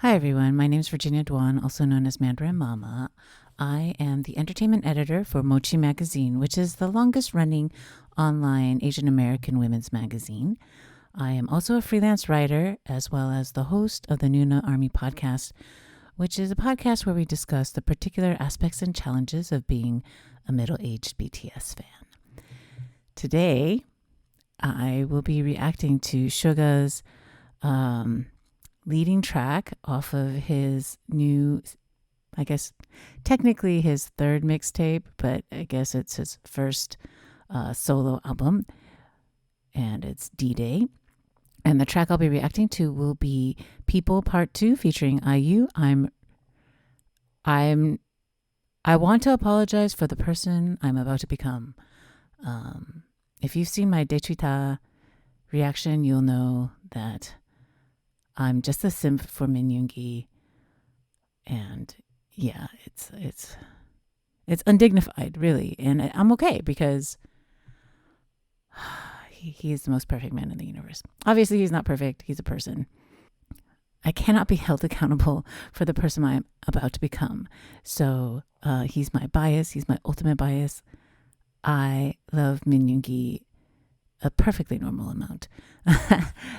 Hi everyone, my name is Virginia Duan, also known as Mandarin Mama. I am the entertainment editor for Mochi Magazine, which is the longest running online Asian American women's magazine. I am also a freelance writer, as well as the host of the Nuna Army podcast, which is a podcast where we discuss the particular aspects and challenges of being a middle-aged BTS fan. Today, I will be reacting to Suga's leading track off of his new, I guess, technically his third mixtape, but I guess it's his first solo album, and it's D-Day. And the track I'll be reacting to will be Pt.2 featuring IU. I want to apologize for the person I'm about to become. If you've seen my Pt.2 reaction, you'll know that I'm just a simp for Min Yoongi, and yeah, it's undignified, really, and I'm okay because he's the most perfect man in the universe. Obviously, he's not perfect; he's a person. I cannot be held accountable for the person I'm about to become. So he's my bias. He's my ultimate bias. I love Min Yoongi a perfectly normal amount.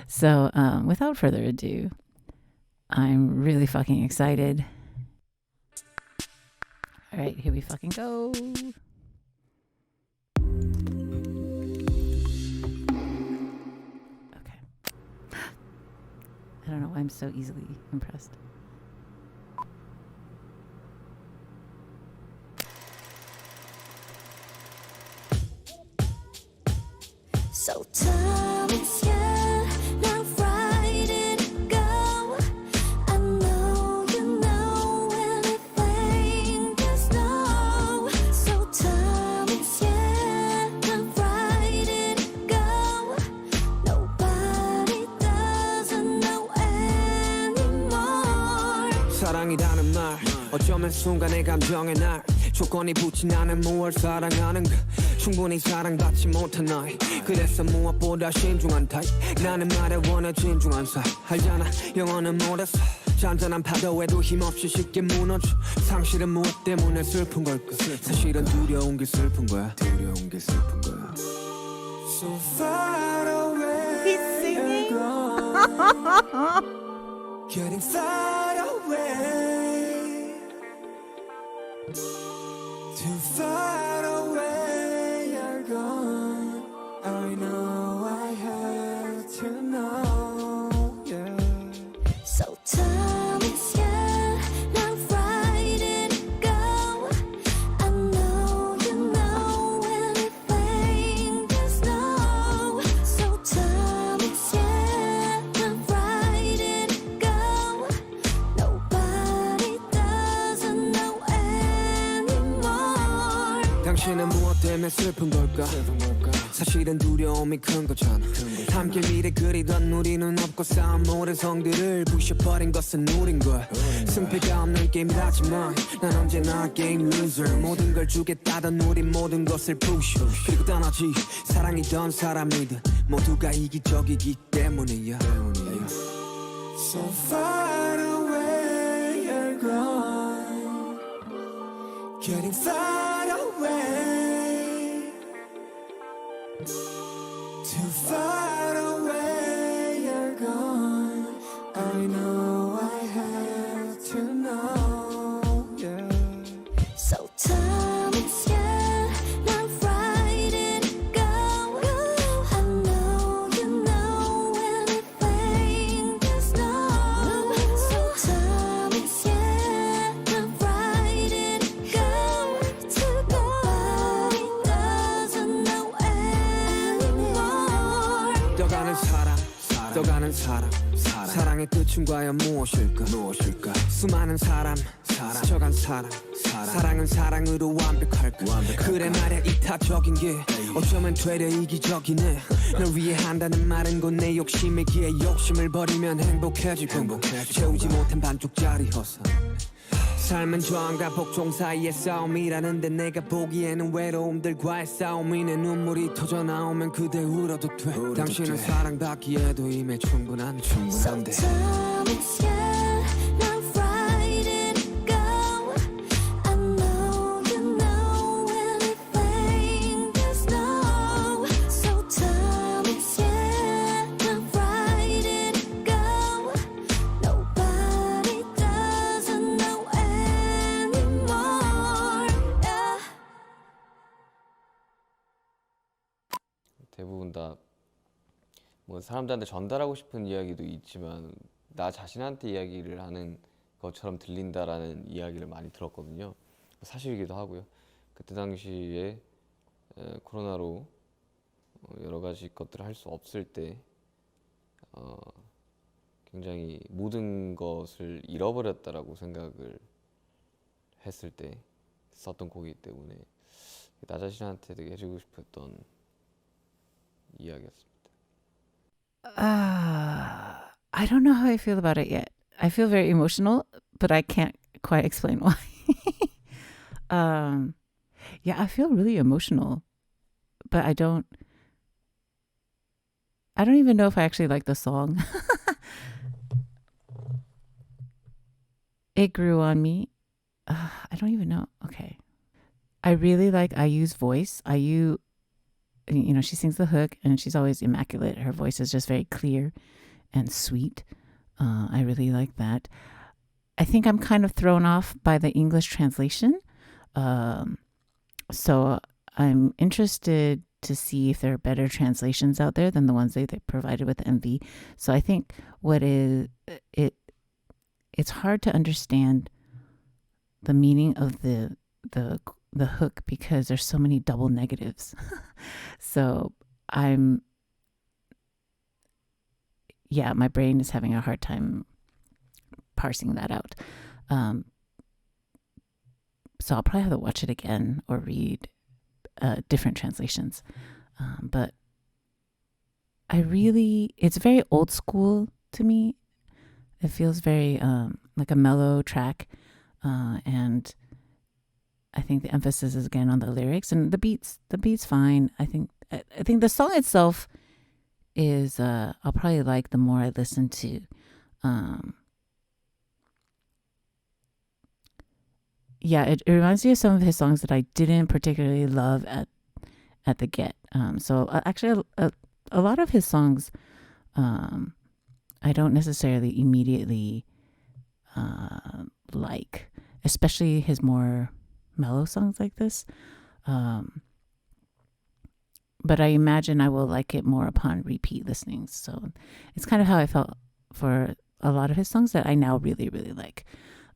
So without further ado, I'm really fucking excited. All right, here we fucking go. Okay. I don't know why I'm so easily impressed. So time is here, now right it go. I know you know anything there's no. So time is here, now right it go. Nobody doesn't know anymore. 사랑이라는 말 어쩌면 순간의 감정의 날 조건이 붙진 않은 무얼 사랑하는가 충분히 사랑받지 못한 나이 그래서 무엇보다 신중한 타입 나는 말에 원해 진중한 사 알잖아 영어는 못했어 잔잔한 파도에도 힘없이 쉽게 무너져 상실은 무엇 때문에 슬픈 걸까 사실은 두려운 게 슬픈 거야 두려운 게 슬픈 거야 So far away He's singing. Getting far away Too far away you're gone I know I have to know yeah. So time is here, now right it go. I know you know anything there's no. So time is here, now right it go. Nobody doesn't know anymore. 당신은 무엇 때문에 슬픈 걸까 사실은 두려움이 큰 거잖아 함께 미래 그리던 우리는 없고 쌓은 모든 성들을 부셔버린 것은 우린 거야 승패가 없는 게임이라지만 난 언제나 게임 루저 모든 걸 주겠다던 우린 모든 것을 부셔 그리고 떠나지 사랑이던 사람이든 모두가 이기적이기 때문이야 So far away you're gone Getting far away Too far away you're gone I know I have to know yeah. So time is here, now right it go. I know you know anything there's no. So time is here, now right it go. Nobody doesn't know anymore. 떠가는 사람 떠가는 사람 사랑의 끝은 과연 무엇일까 수많은 사람 스쳐간 사랑 사랑은 사랑으로 완벽할까 그래 말야 이타적인 게 어쩌면 되려 이기적이네 널 위해 한다는 말은 곧 내 욕심이기에 욕심을 버리면 행복해지고 채우지 못한 반쪽짜리 허사 삶은 저항과 복종 사이의 싸움이라는데 내가 보기에는 외로움들과의 싸움이네 눈물이 터져 나오면 그대 울어도 돼 당신은 사랑받기에도 이미 충분한데 So time is here, 뭐 사람들한테 전달하고 싶은 이야기도 있지만 나 자신한테 이야기를 하는 것처럼 들린다라는 이야기를 많이 들었거든요. 사실이기도 하고요. 그때 당시에 코로나로 여러 가지 것들을 할 수 없을 때 굉장히 모든 것을 잃어버렸다라고 생각을 했을 때 썼던 곡이기 때문에 나 자신한테 되게 해주고 싶었던 이야기였습니다. I don't know how I feel about it yet. I feel very emotional, but I can't quite explain why. Yeah, I feel really emotional, but I don't even know if I actually like the song. It grew on me. I don't even know. Okay. I really like IU's voice. IU, she sings the hook and she's always immaculate. Her voice is just very clear and sweet. I really like that. I think I'm kind of thrown off by the English translation. So I'm interested to see if there are better translations out there than the ones they provided with the MV. So I think it's hard to understand the meaning of the hook because there's so many double negatives. So my brain is having a hard time parsing that out. So I'll probably have to watch it again or read different translations. But it's very old school to me. It feels very like a mellow track. And I think the emphasis is again on the lyrics and the beats fine. I think the song itself is I'll probably like the more I listen to. It reminds me of some of his songs that I didn't particularly love at the get. So actually a lot of his songs I don't necessarily immediately like, especially his more mellow songs like this. But I imagine I will like it more upon repeat listenings. So it's kind of how I felt for a lot of his songs that I now really, really like.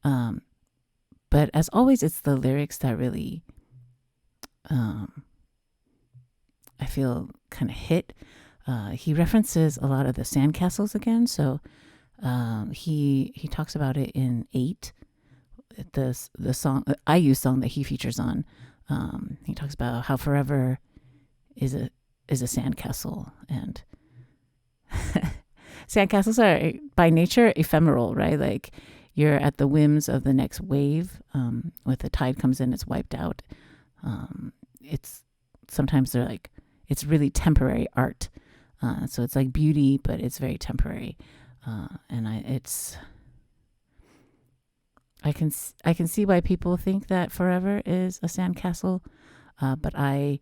But as always, it's the lyrics that really I feel kind of hit. He references a lot of the sandcastles again. So he talks about it in 8, the song, IU song that he features on. He talks about how forever is a sandcastle, and sandcastles are by nature ephemeral, right? Like you're at the whims of the next wave. With the tide comes in, it's wiped out. It's sometimes they're like, it's really temporary art. So it's like beauty, but it's very temporary. And I can see why people think that forever is a sandcastle, but I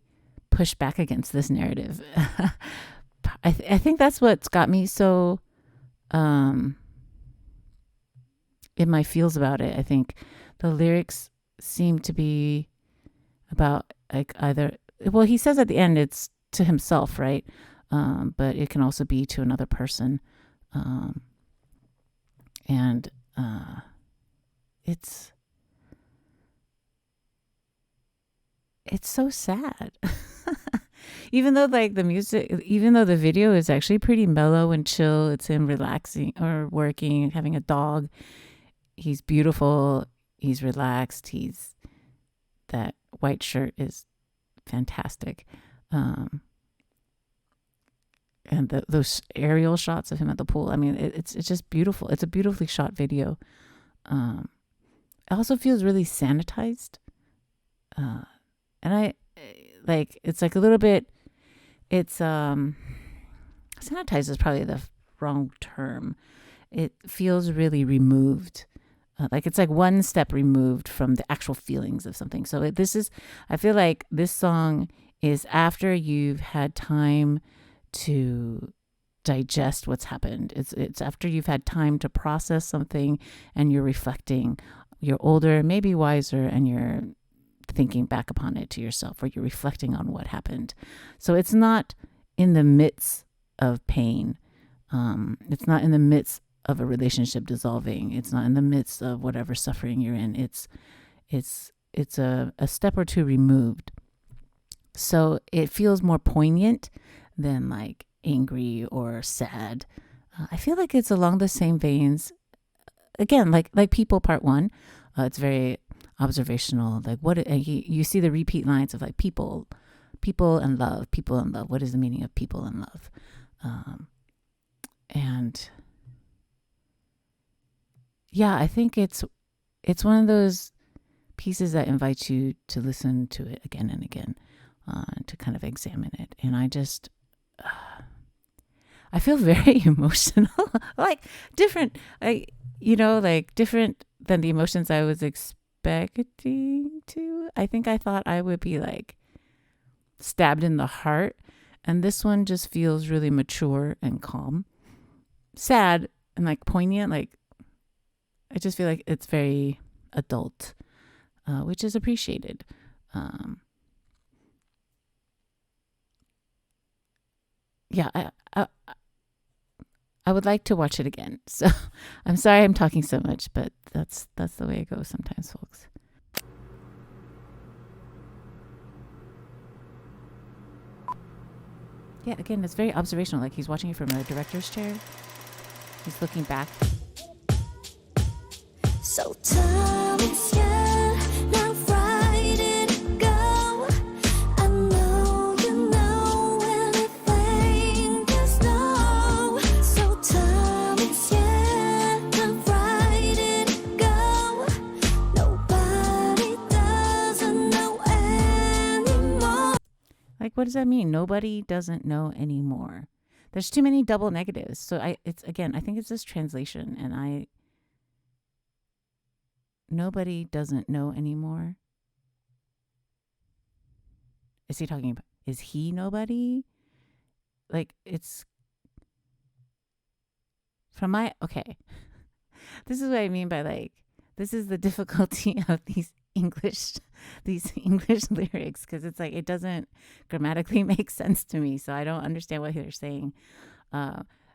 push back against this narrative. I think that's what's got me so in my feels about it. I think the lyrics seem to be about like either, well, he says at the end it's to himself, right? But it can also be to another person. And it's so sad. Even though like the music, even though the video is actually pretty mellow and chill, it's him relaxing or working, having a dog. He's beautiful. He's relaxed. That white shirt is fantastic. And those aerial shots of him at the pool. I mean, it's just beautiful. It's a beautifully shot video. It also feels really sanitized. And I like, it's like a little bit, it's, sanitized is probably the wrong term. It feels really removed. Like it's like one step removed from the actual feelings of something. So I feel like this song is after you've had time to digest what's happened. It's after you've had time to process something and you're reflecting. You're older, maybe wiser, and you're thinking back upon it to yourself, or you're reflecting on what happened. So it's not in the midst of pain. It's not in the midst of a relationship dissolving. It's not in the midst of whatever suffering you're in. It's a step or two removed. So it feels more poignant than like angry or sad. I feel like it's along the same veins. Again, like People Part 1. It's very observational. Like you see the repeat lines of like people and love. What is the meaning of people and love? And yeah, I think it's one of those pieces that invites you to listen to it again and again, to kind of examine it. And I feel very emotional, like different, different than the emotions I was expecting to. I think I thought I would be like stabbed in the heart, and this one just feels really mature and calm, sad and like poignant. Like I just feel like it's very adult, which is appreciated. I would like to watch it again. So I'm sorry I'm talking so much, but that's the way it goes sometimes, folks. Yeah, again, it's very observational. Like he's watching it from a director's chair. He's looking back. So time and scan, now right it go. I know you know anything there's no. So time and scan, now right it go. Nobody doesn't know anymore. Like, what does that mean? Nobody doesn't know anymore. There's too many double negatives. So I think it's this translation, and nobody doesn't know anymore. Is he talking about, is he nobody? Like, it's from okay. This is what I mean by like, this is the difficulty of these English lyrics, because it's like it doesn't grammatically make sense to me, so I don't understand what they're saying.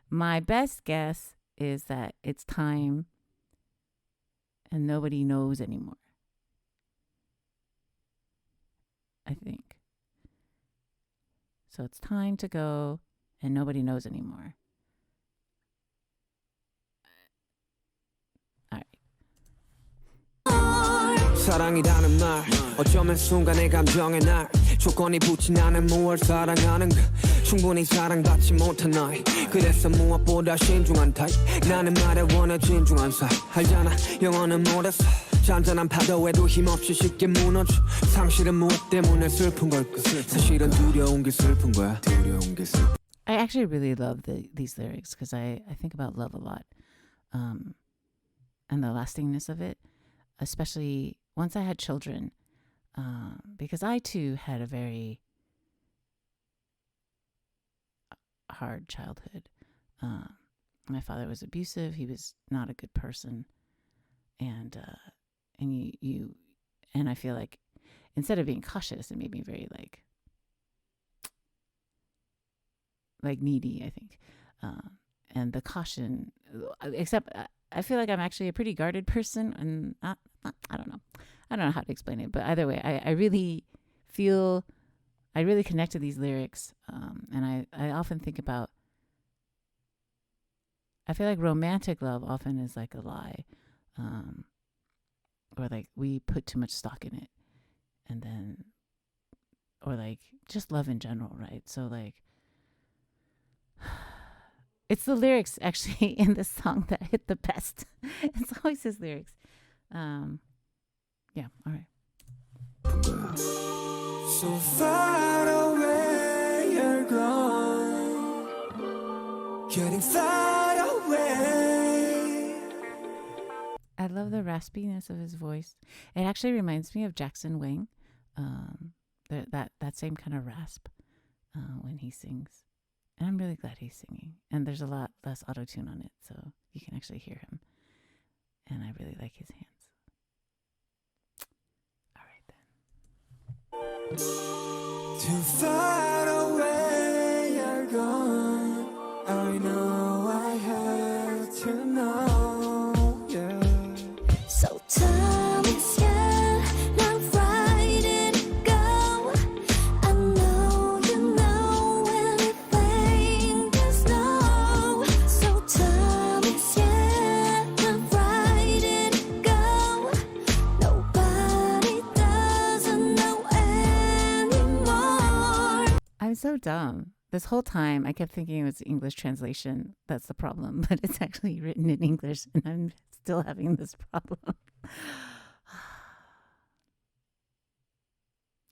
My best guess is that it's time and nobody knows anymore. I think so. It's time to go and nobody knows anymore. 사랑이라는 말 어쩌면 순간의 감정의 날 조건이 붙진 않은 무얼 사랑하는 가 충분히 사랑받지 못한 나이 그래서 무엇보다 신중한 타입 나는 말에 원해 진중한 사이 알잖아 영어는 못했어 잔잔한 파도에도 힘없이 쉽게 무너져 상실은 무엇 때문에 슬픈 걸까 사실은 두려운 게 슬픈 거야 두려운 게 슬픈 I actually really love these lyrics because I think about love a lot, and the lastingness of it, especially once I had children, because I too had a very hard childhood. My father was abusive. He was not a good person, and I feel like instead of being cautious, it made me very like needy, I think. And the caution, except I feel like I'm actually a pretty guarded person, and I don't know how to explain it, but either way, I really connect to these lyrics, and I often think about, I feel like romantic love often is like a lie, or like we put too much stock in it, and then, or like just love in general, right? So like, it's the lyrics actually in this song that hit the best. It's always his lyrics. Yeah, all right. So far away you're gone Getting far away I love the raspiness of his voice. It actually reminds me of Jackson Wang. That same kind of rasp when he sings. And I'm really glad he's singing. And there's a lot less auto-tune on it, so you can actually hear him. And I really like his hands. All right, then. Too far away you're gone so dumb. This whole time, I kept thinking it was English translation. That's the problem, but it's actually written in English, and I'm still having this problem.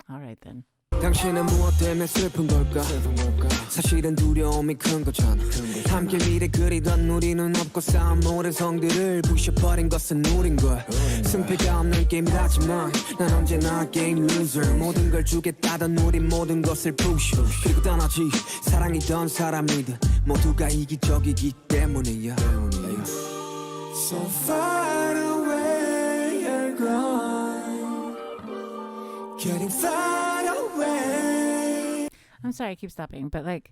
All right, then. 당신은 무엇 때문에 슬픈 걸까? 사실은 두려움이 큰 거잖아. 함께 미래 그리던 우리는 없고 쌓은 모든 성들을 부셔버린 것은 우린 걸. 승패가 없는 게임이라지만 난 언제나 게임 루저. 모든 걸 주겠다던 우린 모든 것을 push. 그리고 떠나지 사랑이던 사람이든 모두가 이기적이기 때문이야. So far away you're gone, getting far away. I'm sorry, I keep stopping, but like,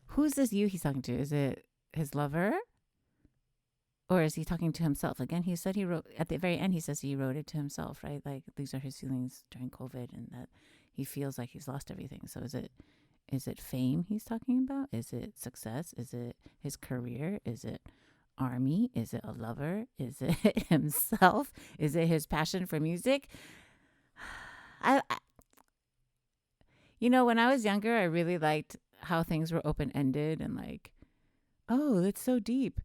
who's this you he's talking to? Is it his lover? Or is he talking to himself? Again, he said he wrote, at the very end, he says he wrote it to himself, right? Like, these are his feelings during COVID and that he feels like he's lost everything. So is it fame he's talking about? Is it success? Is it his career? Is it army? Is it a lover? Is it himself? Is it his passion for music? When I was younger, I really liked how things were open-ended and like, oh, it's so deep.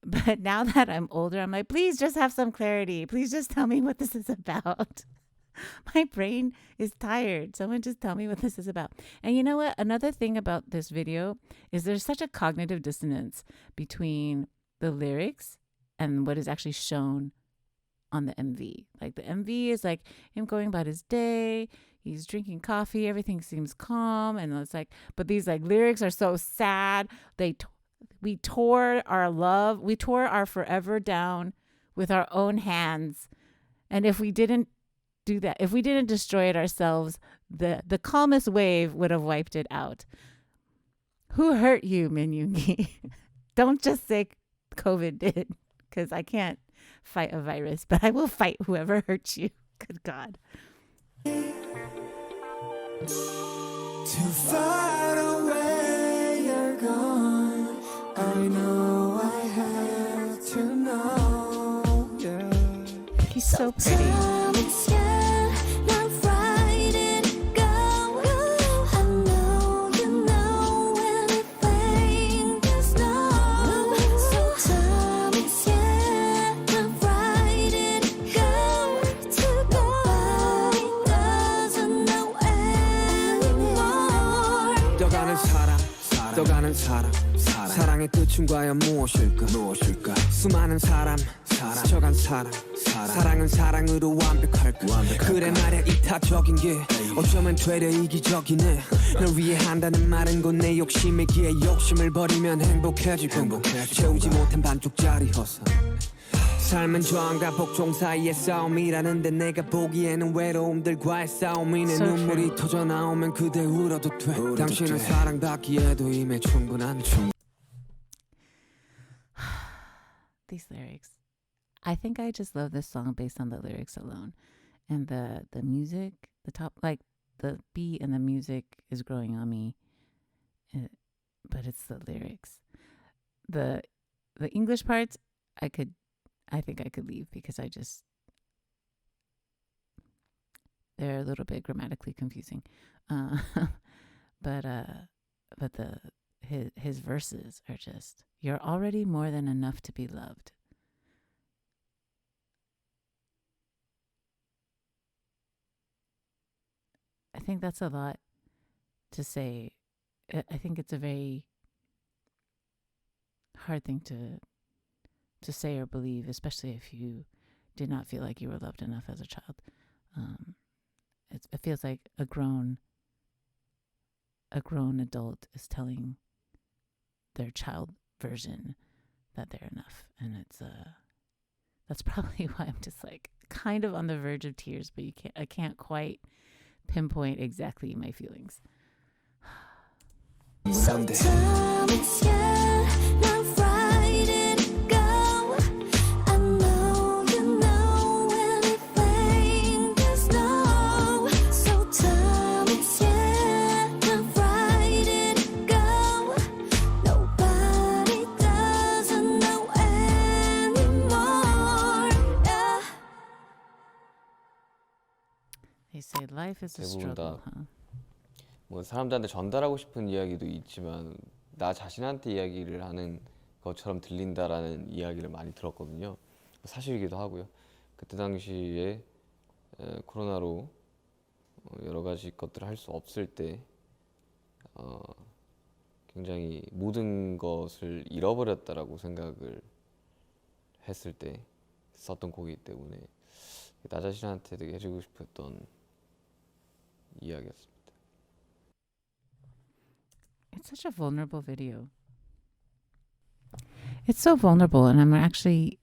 But now that I'm older, I'm like, please just have some clarity. Please just tell me what this is about. My brain is tired. Someone just tell me what this is about. And you know what? Another thing about this video is there's such a cognitive dissonance between the lyrics and what is actually shown on the MV. Like the MV is like him going about his day. He's drinking coffee. Everything seems calm. And it's like, but these like lyrics are so sad. We tore our love. We tore our forever down with our own hands. And if we didn't do that, if we didn't destroy it ourselves, the calmest wave would have wiped it out. Who hurt you, Min Yoongi? Don't just say COVID did, because I can't fight a virus, but I will fight whoever hurts you. Good God. Too far away you're gone. I know I have to know. Yeah. He's so pretty. Time and scared, not frightened, go. I know you know anything, just know. So time and scared, not frightened, go. Nobody doesn't know anymore. 떠가는 사람, 떠가는 사람. 사랑의 끝은 과연 무엇일까? 수많은 사람, 스쳐간 사람. 사랑은 사랑으로 완벽할까? 그래 말야 이타적인 게 어쩌면 되려 이기적이네. 널 위해 한다는 말은 곧 내 욕심이기에 욕심을 버리면 행복해지고 채우지 못한 반쪽짜리 허사. 삶은 저항과 복종 사이의 싸움이라는데 내가 보기에는 외로움들과의 싸움이네. 눈물이 터져 나오면 그대 울어도 돼. 당신은 사랑받기에도 이미 충분한 These lyrics. I think I just love this song based on the lyrics alone. And the music, the beat and the music is growing on me. But it's the lyrics. The English parts, I think I could leave because they're a little bit grammatically confusing. But his verses are just, you're already more than enough to be loved. I think that's a lot to say. I think it's a very hard thing to say or believe, especially if you did not feel like you were loved enough as a child. It feels like a grown adult is telling their child version that they're enough, and that's probably why I'm just like kind of on the verge of tears, but I can't quite pinpoint exactly my feelings. So time and scared, not frightened, go. I know you know anything, just know. So time and scared, not frightened, go. Nobody doesn't know anymore. Yeah. They say life is a 대부분 struggle, 다 huh? 뭐 사람들한테 전달하고 싶은 이야기도 있지만 나 자신한테 이야기를 하는 것처럼 들린다라는 이야기를 많이 들었거든요. 사실이기도 하고요. 그때 당시에 코로나로 여러 가지 것들을 할 수 없을 때 굉장히 모든 것을 잃어버렸다라고 생각을 했을 때 썼던 곡이기 때문에 나 자신한테 되게 해주고 싶었던 이야기였습니다. It's such a vulnerable video. It's so vulnerable, and I'm actually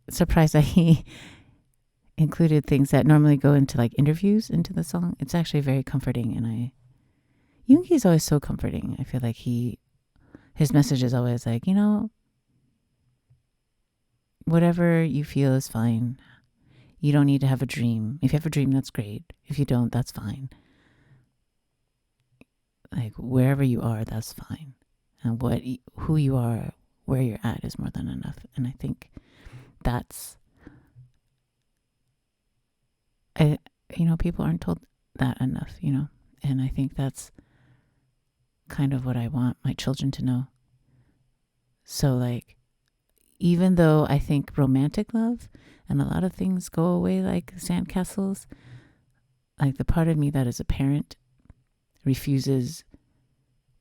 surprised that he included things that normally go into like interviews into the song. It's actually very comforting, and Yoongi is always so comforting. I feel like his message is always like, whatever you feel is fine. You don't need to have a dream. If you have a dream, that's great. If you don't, that's fine. Like wherever you are, that's fine. And who you are, where you're at is more than enough. And I think that's, people aren't told that enough, and I think that's kind of what I want my children to know. So like, even though I think romantic love and a lot of things go away like sandcastles, like the part of me that is a parent refuses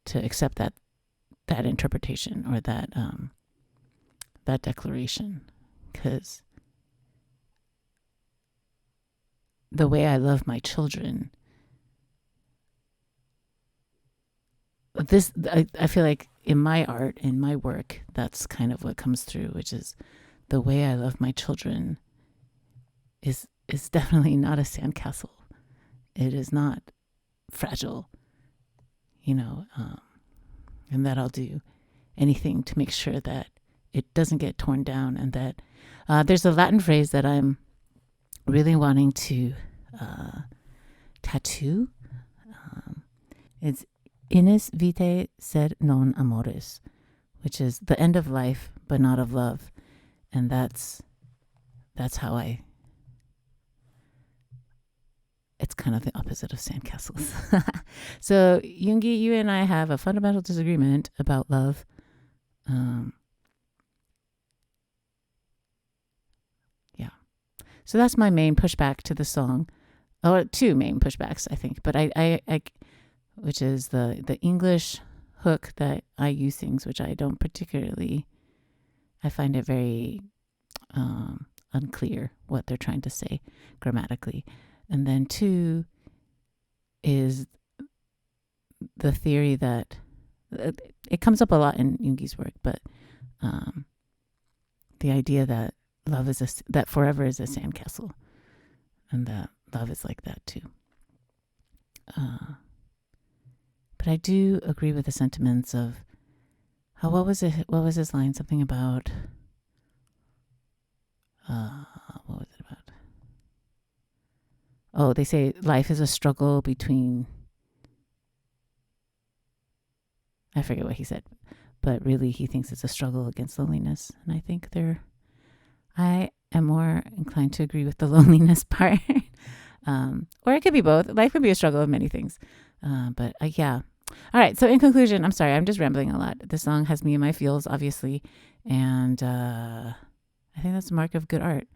to accept that interpretation or that declaration, because the way I love my children, I feel like in my art, in my work, that's kind of what comes through, which is the way I love my children is definitely not a sandcastle. It is not fragile, and that I'll do anything to make sure that it doesn't get torn down, and that there's a Latin phrase that I'm really wanting to tattoo. It's Innis vitae sed non amoris, which is the end of life but not of love, and that's how it's kind of the opposite of sandcastles. So Yoongi, you and I have a fundamental disagreement about love. Yeah. So that's my main pushback to the song. Or two main pushbacks, I think. But I which is the English hook that I use things, which I don't particularly, I find it very unclear what they're trying to say grammatically. And then two is the theory that it comes up a lot in Yoongi's work, but the idea that love is that forever is a sandcastle, and that love is like that too. But I do agree with the sentiments of how what was his line? Something about what was it about? Oh, they say life is a struggle between, I forget what he said, but really he thinks it's a struggle against loneliness. And I think I am more inclined to agree with the loneliness part. Or it could be both. Life could be a struggle of many things. But yeah. All right. So in conclusion, I'm sorry, I'm just rambling a lot. This song has me in my feels, obviously. And I think that's a mark of good art.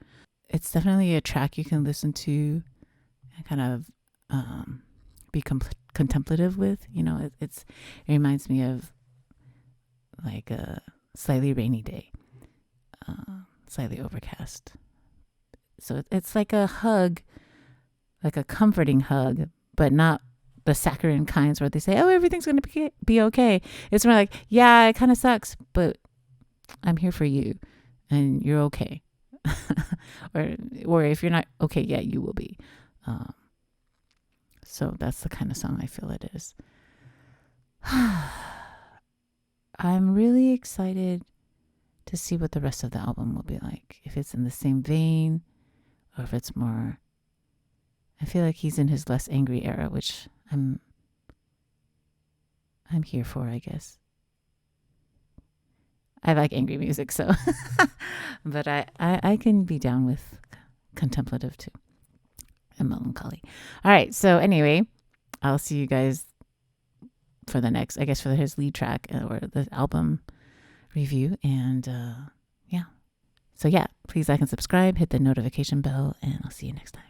It's definitely a track you can listen to and kind of be contemplative with. It reminds me of like a slightly rainy day, slightly overcast. So it's like a hug, like a comforting hug, but not the saccharine kinds where they say, oh, everything's going to be okay. It's more like, yeah, it kind of sucks, but I'm here for you and you're okay. or if you're not okay yet, you will be. So that's the kind of song I feel it is. I'm really excited to see what the rest of the album will be like. If it's in the same vein or if it's more, I feel like he's in his less angry era, which I'm here for, I guess. I like angry music, so but I can be down with contemplative too and melancholy. All right, so anyway, I'll see you guys for the next, I guess, for his lead track or the album review. And yeah. So yeah, please like and subscribe, hit the notification bell, and I'll see you next time.